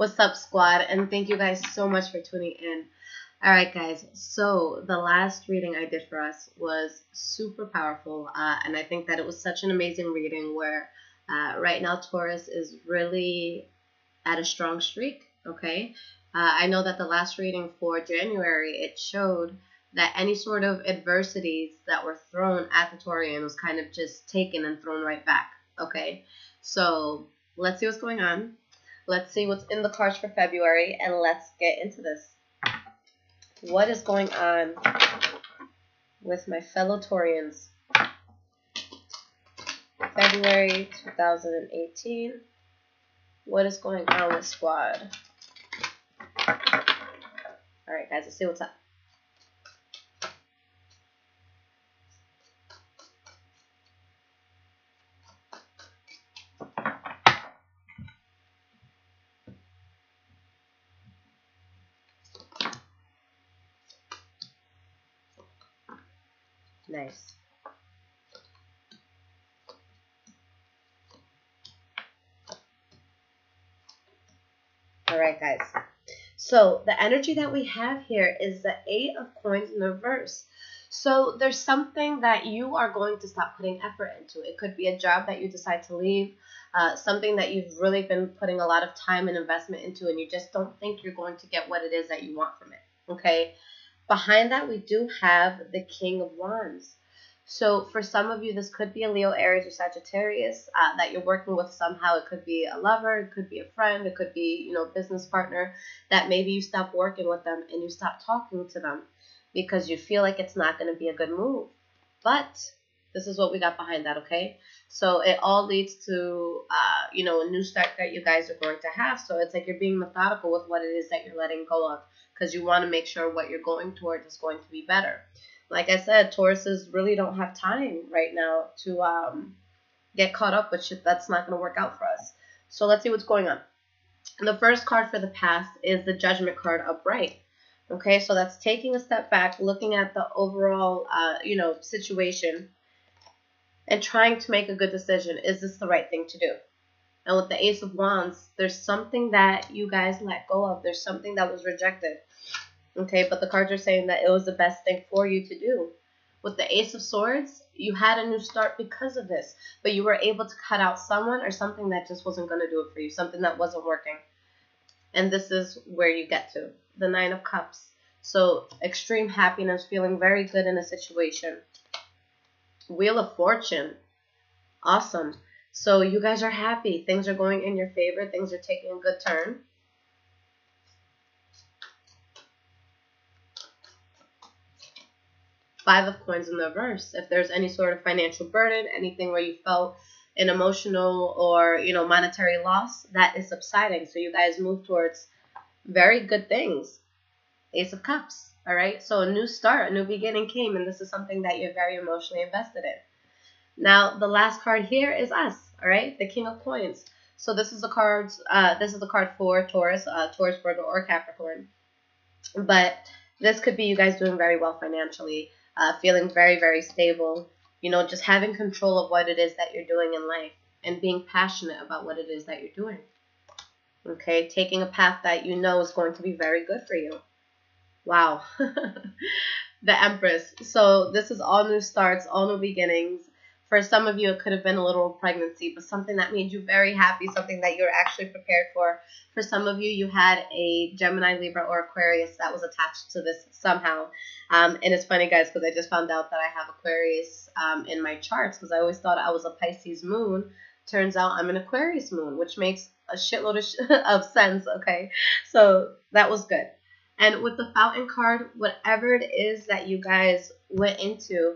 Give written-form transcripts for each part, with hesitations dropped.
What's up, squad? And thank you guys so much for tuning in. Alright, guys, so the last reading I did for us was super powerful, and I think that it was such an amazing reading where right now Taurus is really at a strong streak, okay? I know that the last reading for January, it showed that any sort of adversities that were thrown at the Taurian was kind of just taken and thrown right back, okay? So let's see what's going on. Let's see what's in the cards for February, and let's get into this. What is going on with my fellow Taurians? February 2018. What is going on with squad? Alright, guys, let's see what's up. Nice. Alright, guys. So the energy that we have here is the 8 of Coins in reverse. So there's something that you are going to stop putting effort into. It could be a job that you decide to leave, something that you've really been putting a lot of time and investment into, and you just don't think you're going to get what it is that you want from it. Okay? Behind that, we do have the King of Wands. So for some of you, this could be a Leo, Aries, or Sagittarius that you're working with somehow. It could be a lover, it could be a friend, it could be, you know, business partner that maybe you stop working with them and you stop talking to them because you feel like it's not going to be a good move. But this is what we got behind that, okay? So it all leads to, you know, a new start that you guys are going to have. So it's like you're being methodical with what it is that you're letting go of because you want to make sure what you're going towards is going to be better. Like I said, Tauruses really don't have time right now to get caught up with shit that's not going to work out for us. So let's see what's going on. The first card for the past is the Judgment card upright. Okay, so that's taking a step back, looking at the overall, you know, situation and trying to make a good decision. Is this the right thing to do? And with the Ace of Wands, there's something that you guys let go of. There's something that was rejected. Okay, but the cards are saying that it was the best thing for you to do. With the Ace of Swords, you had a new start because of this, but you were able to cut out someone or something that just wasn't going to do it for you, something that wasn't working. And this is where you get to, the Nine of Cups. So extreme happiness, feeling very good in a situation. Wheel of Fortune. Awesome. So you guys are happy. Things are going in your favor. Things are taking a good turn. Five of Coins in the reverse. If there's any sort of financial burden, anything where you felt an emotional or, you know, monetary loss, that is subsiding. So you guys move towards very good things. Ace of Cups. All right. So a new start, a new beginning came, and this is something that you're very emotionally invested in. Now, the last card here is us. All right. The King of Coins. So this is the cards. This is the card for Taurus, Taurus, Virgo, or Capricorn. But this could be you guys doing very well financially. Feeling very, very stable, you know, just having control of what it is that you're doing in life and being passionate about what it is that you're doing. Okay, taking a path that you know is going to be very good for you. Wow. The Empress. So this is all new starts, all new beginnings. For some of you, it could have been a literal pregnancy, but something that made you very happy, something that you're actually prepared for. For some of you, you had a Gemini, Libra, or Aquarius that was attached to this somehow. And it's funny, guys, because I just found out that I have Aquarius in my charts because I always thought I was a Pisces moon. Turns out I'm an Aquarius moon, which makes a shitload of sense, okay? So that was good. And with the Fountain card, whatever it is that you guys went into,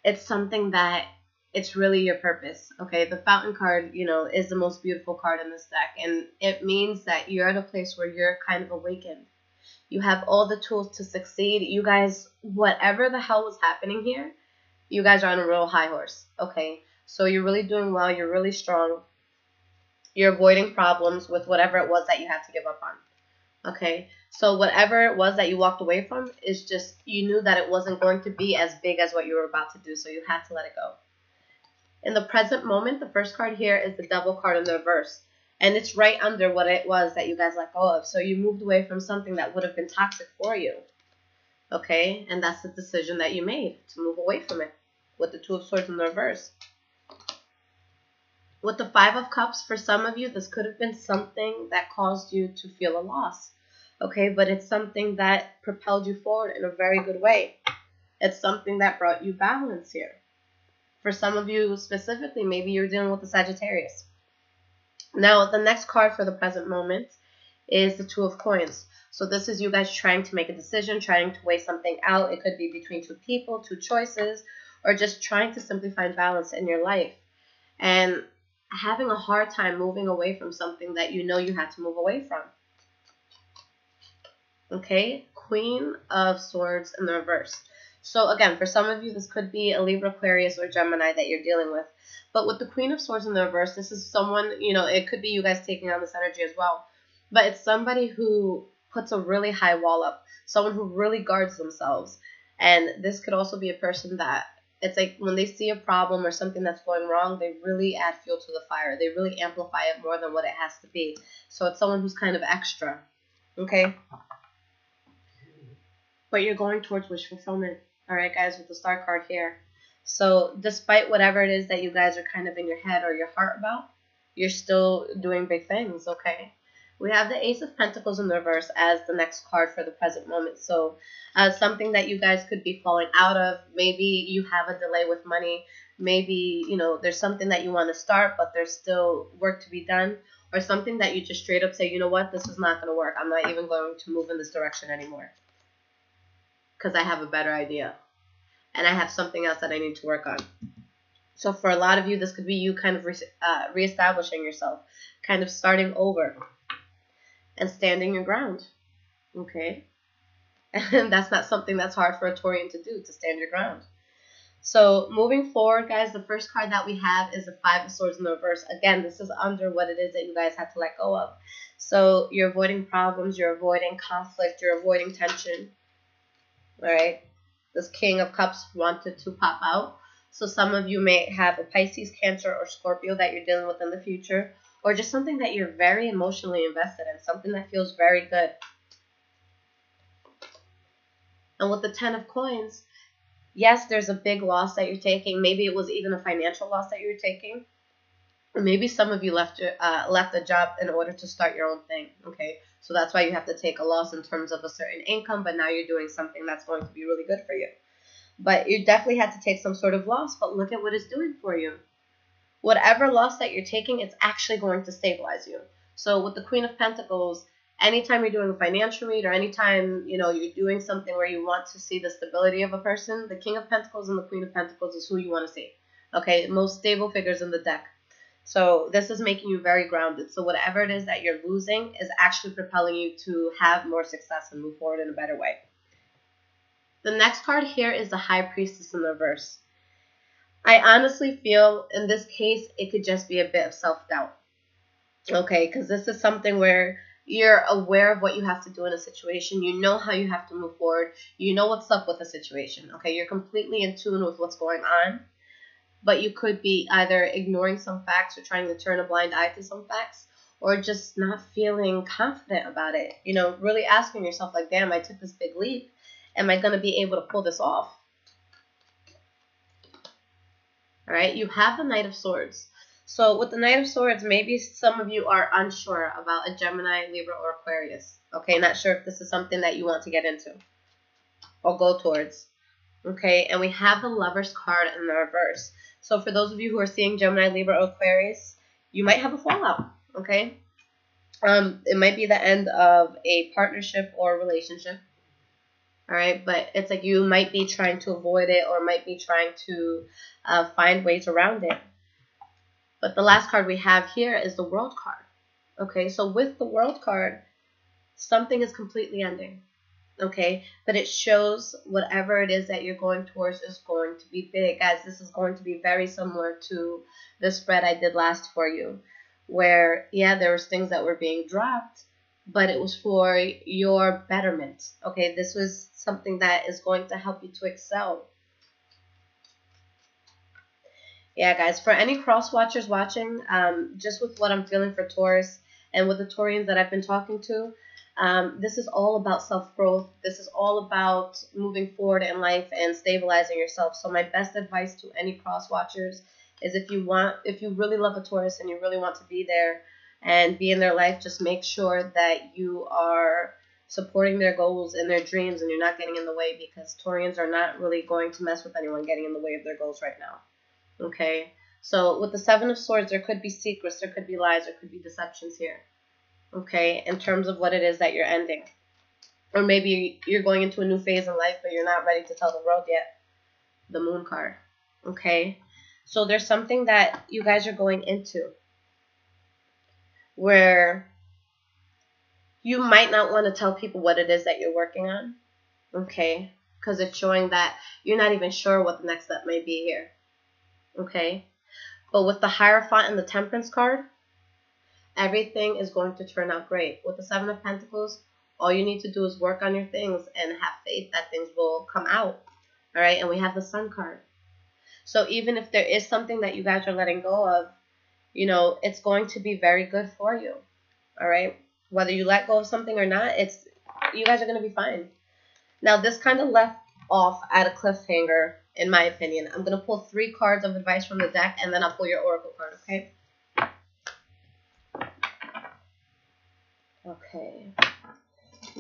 it's something that it's really your purpose, okay? The Fountain card, you know, is the most beautiful card in this deck, and it means that you're at a place where you're kind of awakened. You have all the tools to succeed. You guys, whatever the hell was happening here, you guys are on a real high horse, okay? So you're really doing well. You're really strong. You're avoiding problems with whatever it was that you had to give up on, okay? So whatever it was that you walked away from is just, you knew that it wasn't going to be as big as what you were about to do, so you had to let it go. In the present moment, the first card here is the Devil card in the reverse. And it's right under what it was that you guys let go of. So you moved away from something that would have been toxic for you. Okay? And that's the decision that you made, to move away from it. With the Two of Swords in the reverse. With the Five of Cups, for some of you, this could have been something that caused you to feel a loss. Okay? But it's something that propelled you forward in a very good way. It's something that brought you balance here. For some of you specifically, maybe you're dealing with the Sagittarius. Now, the next card for the present moment is the Two of Coins. So this is you guys trying to make a decision, trying to weigh something out. It could be between two people, two choices, or just trying to simply find balance in your life. And having a hard time moving away from something that you know you had to move away from. Okay? Queen of Swords in the reverse. So again, for some of you, this could be a Libra, Aquarius, or Gemini that you're dealing with. But with the Queen of Swords in the reverse, this is someone, you know, it could be you guys taking on this energy as well. But it's somebody who puts a really high wall up. Someone who really guards themselves. And this could also be a person that, it's like when they see a problem or something that's going wrong, they really add fuel to the fire. They really amplify it more than what it has to be. So it's someone who's kind of extra. Okay? But you're going towards wish fulfillment. All right, guys, with the Star card here. So despite whatever it is that you guys are kind of in your head or your heart about, you're still doing big things, okay? We have the Ace of Pentacles in the reverse as the next card for the present moment. So something that you guys could be falling out of. Maybe you have a delay with money. Maybe, you know, there's something that you want to start, but there's still work to be done. Or something that you just straight up say, you know what, this is not going to work. I'm not even going to move in this direction anymore. Because I have a better idea. And I have something else that I need to work on. So for a lot of you, this could be you kind of reestablishing yourself. Kind of starting over. And standing your ground. Okay? And that's not something that's hard for a Taurian to do, to stand your ground. So moving forward, guys, the first card that we have is the Five of Swords in the reverse. Again, this is under what it is that you guys had to let go of. So you're avoiding problems, you're avoiding conflict, you're avoiding tension. Alright? This King of Cups wanted to pop out. So some of you may have a Pisces, Cancer, or Scorpio that you're dealing with in the future. Or just something that you're very emotionally invested in. Something that feels very good. And with the Ten of Coins, yes, there's a big loss that you're taking. Maybe it was even a financial loss that you were taking. Or maybe some of you left a job in order to start your own thing. Okay, so that's why you have to take a loss in terms of a certain income. But now you're doing something that's going to be really good for you. But you definitely had to take some sort of loss. But look at what it's doing for you. Whatever loss that you're taking, it's actually going to stabilize you. So with the Queen of Pentacles, anytime you're doing a financial read or anytime, you know, you're doing something where you want to see the stability of a person, the King of Pentacles and the Queen of Pentacles is who you want to see. Okay, most stable figures in the deck. So this is making you very grounded. So whatever it is that you're losing is actually propelling you to have more success and move forward in a better way. The next card here is the High Priestess in the reverse. I honestly feel in this case, it could just be a bit of self-doubt. Okay, because this is something where you're aware of what you have to do in a situation. You know how you have to move forward. You know what's up with the situation. Okay, you're completely in tune with what's going on. But you could be either ignoring some facts or trying to turn a blind eye to some facts. Or just not feeling confident about it. You know, really asking yourself like, damn, I took this big leap. Am I going to be able to pull this off? All right, you have the Knight of Swords. So with the Knight of Swords, maybe some of you are unsure about a Gemini, Libra, or Aquarius. Okay, not sure if this is something that you want to get into or go towards. Okay, and we have the Lover's card in the reverse. So for those of you who are seeing Gemini, Libra, or Aquarius, you might have a fallout. Okay, it might be the end of a partnership or relationship. All right, but it's like you might be trying to avoid it or might be trying to find ways around it. But the last card we have here is the World card. Okay, so with the World card, something is completely ending. Okay, but it shows whatever it is that you're going towards is going to be big. Guys, this is going to be very similar to the spread I did last for you. Where, yeah, there was things that were being dropped, but it was for your betterment. Okay, this was something that is going to help you to excel. Yeah, guys, for any cross watchers watching, just with what I'm feeling for Taurus and with the Taurians that I've been talking to, this is all about self-growth. This is all about moving forward in life and stabilizing yourself. So my best advice to any cross watchers is if you really love a Taurus and you really want to be there and be in their life, just make sure that you are supporting their goals and their dreams and you're not getting in the way, because Taurians are not really going to mess with anyone getting in the way of their goals right now. Okay, so with the Seven of Swords, there could be secrets, there could be lies, there could be deceptions here. Okay, in terms of what it is that you're ending. Or maybe you're going into a new phase in life, but you're not ready to tell the world yet. The Moon card. Okay, so there's something that you guys are going into where you might not want to tell people what it is that you're working on. Okay, because it's showing that you're not even sure what the next step may be here. Okay, but with the Hierophant and the Temperance card, everything is going to turn out great. With the Seven of Pentacles, all you need to do is work on your things and have faith that things will come out. All right, and we have the Sun card. So even if there is something that you guys are letting go of, you know, it's going to be very good for you. All right, whether you let go of something or not, you guys are going to be fine. Now, this kind of left off at a cliffhanger, in my opinion. I'm going to pull 3 cards of advice from the deck, and then I'll pull your oracle card, okay? Okay.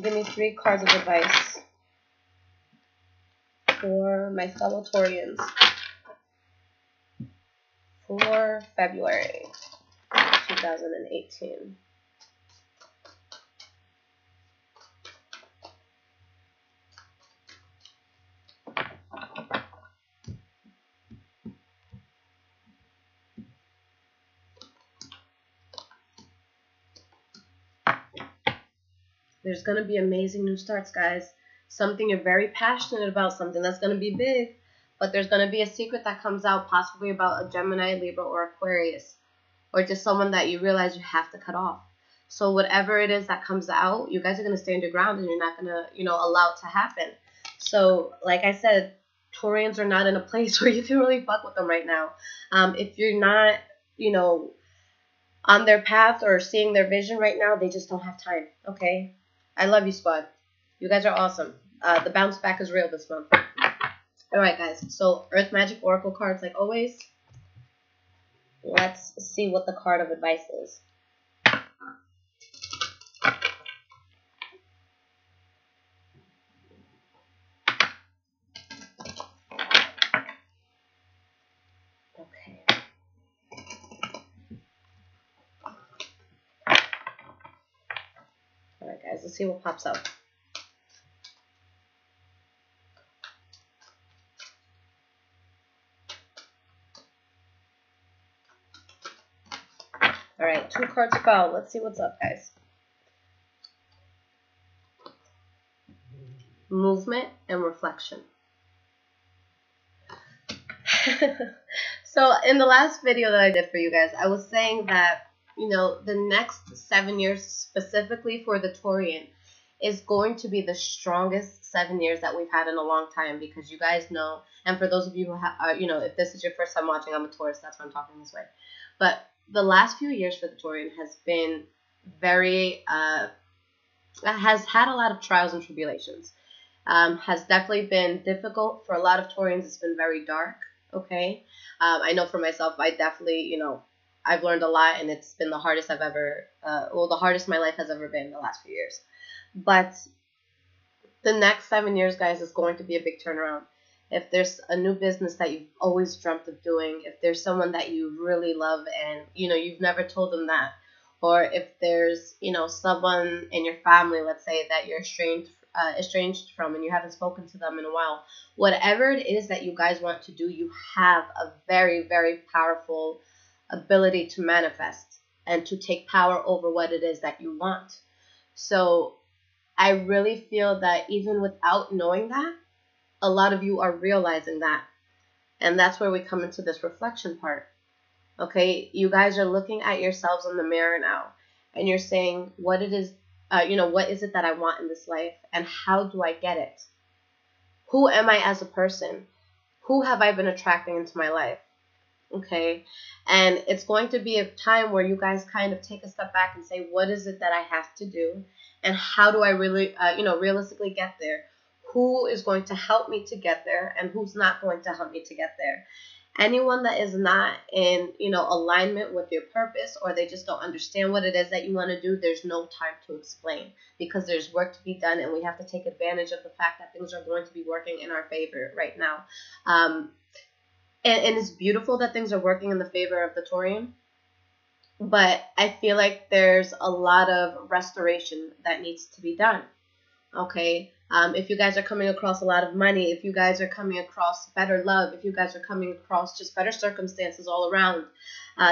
Give me 3 cards of advice for my fellow Taurians for February 2018. There's going to be amazing new starts, guys. Something you're very passionate about, something that's going to be big, but there's going to be a secret that comes out, possibly about a Gemini, Libra, or Aquarius, or just someone that you realize you have to cut off. So whatever it is that comes out, you guys are going to stand your ground and you're not going to, allow it to happen. So, like I said, Taurians are not in a place where you can really fuck with them right now. If you're not, on their path or seeing their vision right now, they just don't have time, okay? I love you, squad. You guys are awesome. The bounce back is real this month. All right, guys. So, Earth Magic Oracle cards, like always. Let's see what the card of advice is. Okay. All right, guys. Let's see what pops up. All right, 2 cards fell. Let's see what's up, guys. Movement and reflection. So in the last video that I did for you guys, I was saying that, the next 7 years specifically for the Taurian is going to be the strongest 7 years that we've had in a long time, because you guys know, and for those of you who have, if this is your first time watching, I'm a Taurus, that's why I'm talking this way. But the last few years for the Taurian has been very, has had a lot of trials and tribulations. Has definitely been difficult for a lot of Taurians. It's been very dark, okay? I know for myself, I definitely, I've learned a lot, and it's been the hardest I've ever, the hardest my life has ever been in the last few years. But the next 7 years, guys, is going to be a big turnaround. If there's a new business that you've always dreamt of doing, if there's someone that you really love and, you've never told them that, or if there's, someone in your family, let's say, that you're estranged from and you haven't spoken to them in a while, whatever it is that you guys want to do, you have a very, very powerful ability to manifest and to take power over what it is that you want. So I really feel that even without knowing that, a lot of you are realizing that. And that's where we come into this reflection part. Okay, you guys are looking at yourselves in the mirror now, and you're saying, what it is, what is it that I want in this life, and how do I get it? Who am I as a person? Who have I been attracting into my life? Okay. And it's going to be a time where you guys kind of take a step back and say, what is it that I have to do? And how do I really, realistically get there? Who is going to help me to get there and who's not going to help me to get there? Anyone that is not in, alignment with your purpose, or they just don't understand what it is that you want to do, there's no time to explain, because there's work to be done and we have to take advantage of the fact that things are going to be working in our favor right now. And it's beautiful that things are working in the favor of the Taurian, but I feel like there's a lot of restoration that needs to be done. Okay. If you guys are coming across a lot of money, if you guys are coming across better love, if you guys are coming across just better circumstances all around,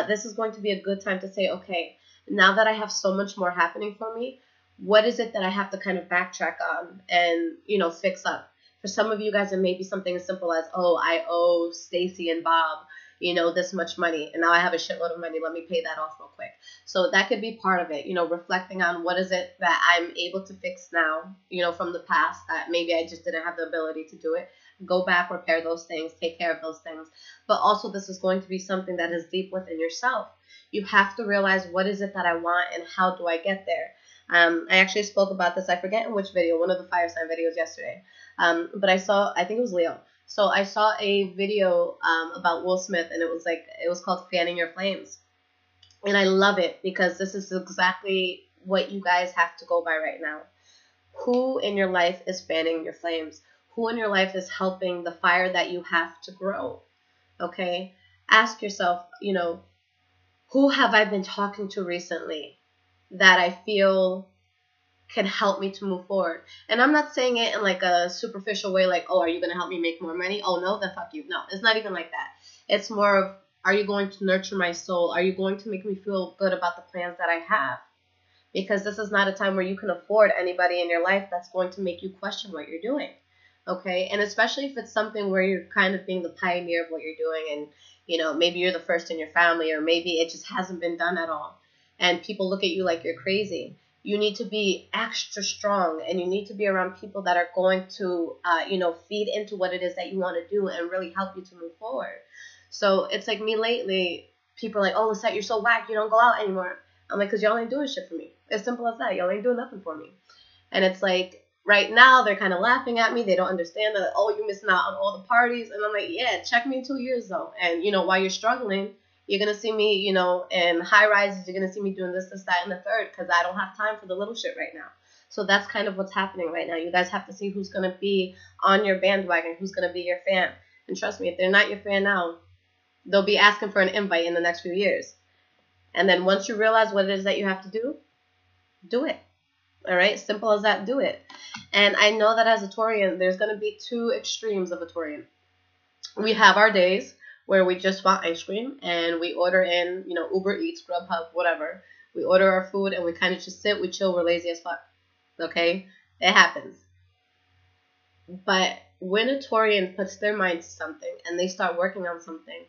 this is going to be a good time to say, okay, now that I have so much more happening for me, what is it that I have to kind of backtrack on and, fix up? For some of you guys, it may be something as simple as, oh, I owe Stacy and Bob, this much money, and now I have a shitload of money. Let me pay that off real quick. So that could be part of it, reflecting on what is it that I'm able to fix now, from the past that maybe I just didn't have the ability to do it. Go back, repair those things, take care of those things. But also this is going to be something that is deep within yourself. You have to realize, what is it that I want and how do I get there? I actually spoke about this, I forget in which video, one of the fire sign videos yesterday. But I think it was Leo. So I saw a video about Will Smith, and it was called Fanning Your Flames. And I love it because this is exactly what you guys have to go by right now. Who in your life is fanning your flames? Who in your life is helping the fire that you have to grow? Okay? Ask yourself, who have I been talking to recently that I feel can help me to move forward? And I'm not saying it in like a superficial way, like, oh, are you going to help me make more money? Oh, no, then fuck you. No, it's not even like that. It's more of, are you going to nurture my soul? Are you going to make me feel good about the plans that I have? Because this is not a time where you can afford anybody in your life that's going to make you question what you're doing. Okay? And especially if it's something where you're kind of being the pioneer of what you're doing, and, maybe you're the first in your family, or maybe it just hasn't been done at all. And people look at you like you're crazy. You need to be extra strong, and you need to be around people that are going to, feed into what it is that you want to do and really help you to move forward. So it's like me lately, people are like, oh, Lissette, you're so whack, you don't go out anymore. I'm like, because y'all ain't doing shit for me. It's simple as that. Y'all ain't doing nothing for me. And it's like, right now, they're kind of laughing at me. They don't understand that, oh, you're missing out on all the parties. And I'm like, yeah, check me in 2 years, though. And, while you're struggling, you're going to see me, in high rises. You're going to see me doing this, that, and the third, because I don't have time for the little shit right now. So that's kind of what's happening right now. You guys have to see who's going to be on your bandwagon, who's going to be your fan. And trust me, if they're not your fan now, they'll be asking for an invite in the next few years. And then once you realize what it is that you have to do, do it. All right? Simple as that, do it. And I know that as a Taurian, there's going to be two extremes of a Taurian. We have our days where we just want ice cream and we order in, Uber Eats, Grubhub, whatever. We order our food and we kind of just sit, we chill, we're lazy as fuck. Okay? It happens. But when a Taurian puts their mind to something and they start working on something,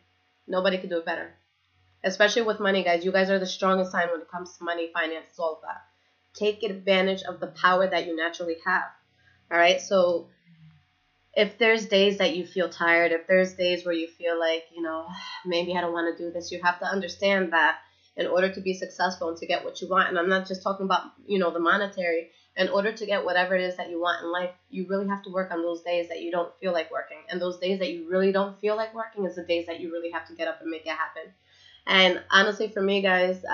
nobody can do it better. Especially with money, guys. You guys are the strongest sign when it comes to money, finances, all of that. Take advantage of the power that you naturally have. All right? So if there's days that you feel tired, if there's days where you feel like, maybe I don't want to do this, you have to understand that in order to be successful and to get what you want, and I'm not just talking about, the monetary, in order to get whatever it is that you want in life, you really have to work on those days that you don't feel like working. And those days that you really don't feel like working is the days that you really have to get up and make it happen. And honestly, for me, guys,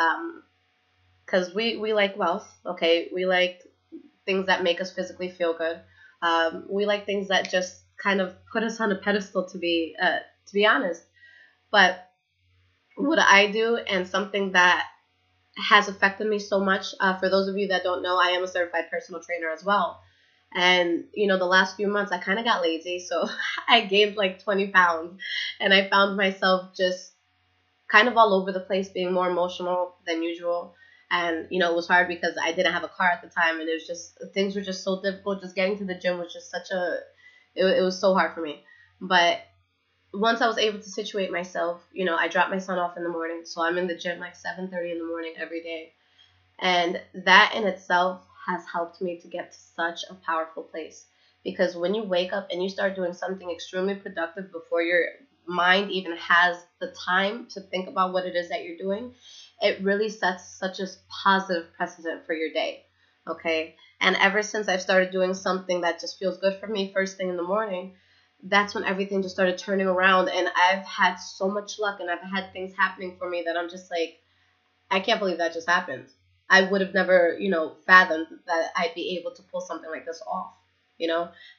because we like wealth, okay? We like things that make us physically feel good. We like things that just kind of put us on a pedestal, to be honest. But what I do, and something that has affected me so much, for those of you that don't know, I am a certified personal trainer as well. And, the last few months I kind of got lazy, so I gained like 20 pounds, and I found myself just kind of all over the place, being more emotional than usual. And, it was hard because I didn't have a car at the time, and it was just, things were just so difficult. Just getting to the gym was just it was so hard for me. But once I was able to situate myself, I dropped my son off in the morning. So I'm in the gym like 7:30 in the morning every day. And that in itself has helped me to get to such a powerful place. Because when you wake up and you start doing something extremely productive before your mind even has the time to think about what it is that you're doing, it really sets such a positive precedent for your day. Okay? And ever since I've started doing something that just feels good for me first thing in the morning, that's when everything just started turning around. And I've had so much luck, and I've had things happening for me that I'm just like, I can't believe that just happened. I would have never, fathomed that I'd be able to pull something like this off,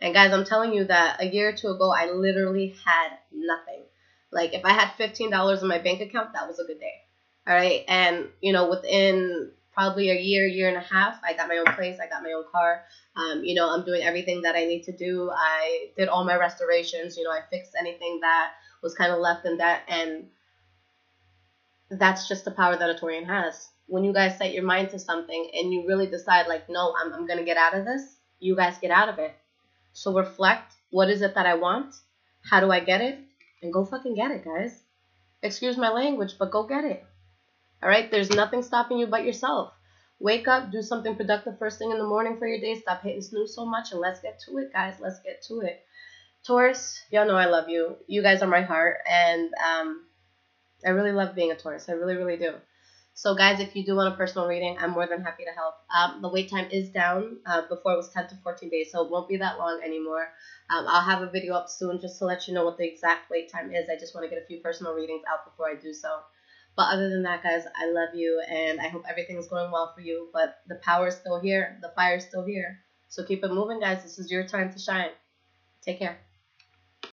And guys, I'm telling you that a year or two ago, I literally had nothing. Like, if I had $15 in my bank account, that was a good day. All right. And, within probably a year and a half, I got my own place. I got my own car. I'm doing everything that I need to do. I did all my restorations. I fixed anything that was kind of left in debt. And that's just the power that a Taurian has. When you guys set your mind to something and you really decide, like, no, I'm going to get out of this, you guys get out of it. So reflect, what is it that I want? How do I get it? And go fucking get it, guys. Excuse my language, but go get it. All right? There's nothing stopping you but yourself. Wake up, do something productive first thing in the morning for your day. Stop hitting snooze so much, and let's get to it, guys. Let's get to it. Taurus, y'all know I love you. You guys are my heart, and I really love being a Taurus. I really, really do. So, guys, if you do want a personal reading, I'm more than happy to help. The wait time is down. Before it was 10 to 14 days, so it won't be that long anymore. I'll have a video up soon just to let you know what the exact wait time is. I just want to get a few personal readings out before I do so. But other than that, guys, I love you, and I hope everything's going well for you. But the power is still here. The fire is still here. So keep it moving, guys. This is your time to shine. Take care.